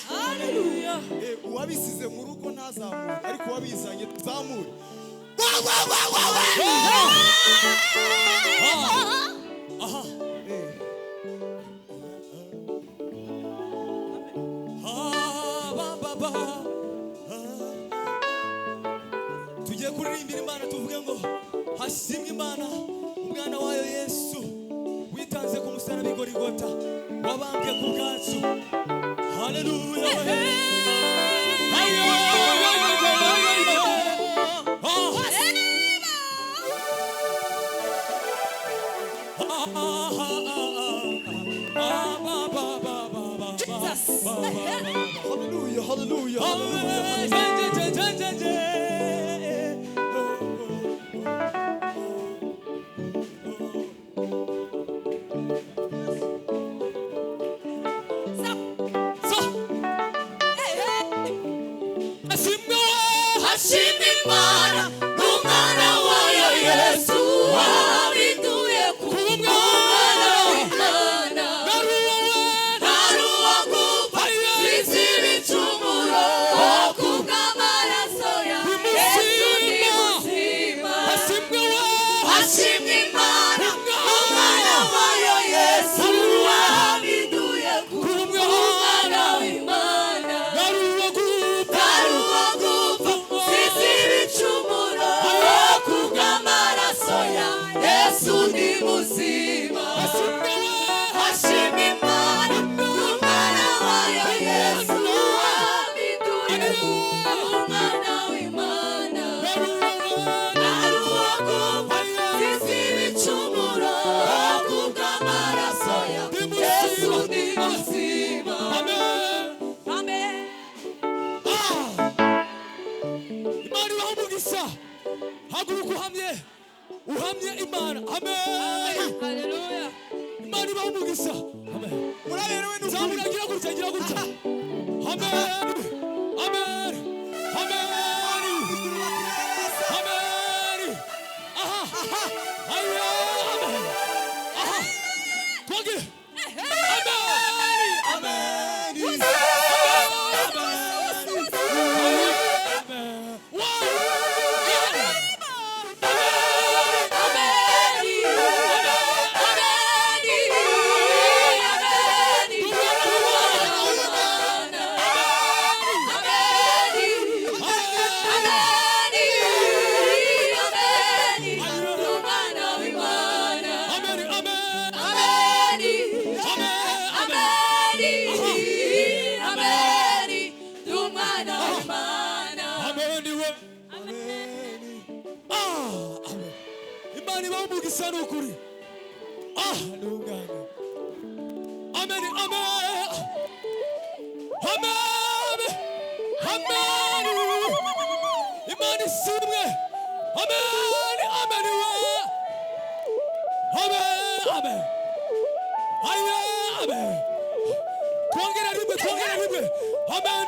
Haleluya. Uwabisize mu rugo ntazamure, ariko uwabizanye tuzamure. Tugiye kuririmbira Imana tuvuge ngo hashimwe Imana umwana wayo Yesu witanze ku musaraba i Golgotha wabambwe ku bwacu. Haleluya. Hallelujah, hallelujah, hallelujah. Hashimwe Imana n'umwana wayo Yesu wabituye ku mwana w'Imana. Naruwa gupfa bizira icumuro kubw'amaraso ya Yesu ni muzima. Hashimwe Imana n'umwana wayo Yesu wabituye ku mwana w'Imana. Naruwa gupfa bizira icumuro kubw'amaraso ya Yesu ni muzima. Hashimwe Imana n'umwana wayo Yesu wabituye ku mwana w'Imana. Naruwa gupfa bizira icumuro kubw'amaraso ya Yesu ni muzima. Amen. Imana ibaho umugisha. Haguruka uhamye Imana. Amen. Haleluya. Imana ibaho umugisha. Amen. Muraberewe Zamura gira gutya. Amen. Amen. Amen. Amen. Aha. Amen. Aha. Twage. Amen. Amen. Imana ibaho umugisha n'ukuri. Ntungane. Amen. Imana ishimwe. Amen. Twongera rimwe. Amen.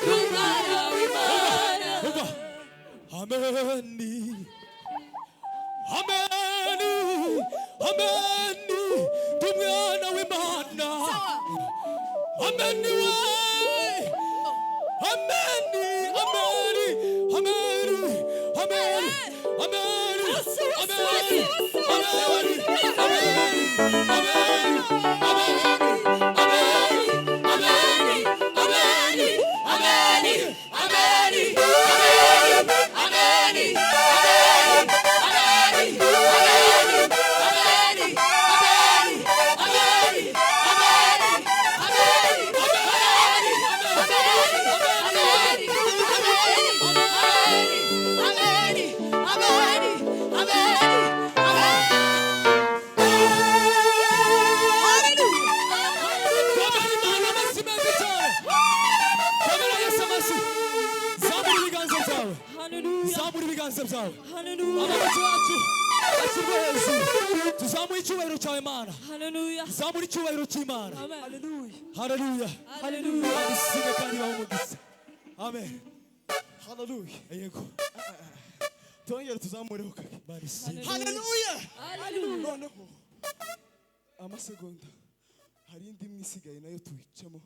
Tumwana w'Imana. Amen. byawe Hallelujah. zamura ibiganza byawe Hallelujah. amaboko yacu ashyirwe hejuru tuzamuye icyubahiro cyawe Mana Hallelujah. zamura icyubahiro cy'Imana Amen. Hallelujah. haleluya Hallelujah. isime kandi baho umugisha amen haleluya yego tongere tuzamureho kabiri Mana isime haleluya Hallelujah. noneho amasegonda hari indi imwe isigaye nayo tuyicamo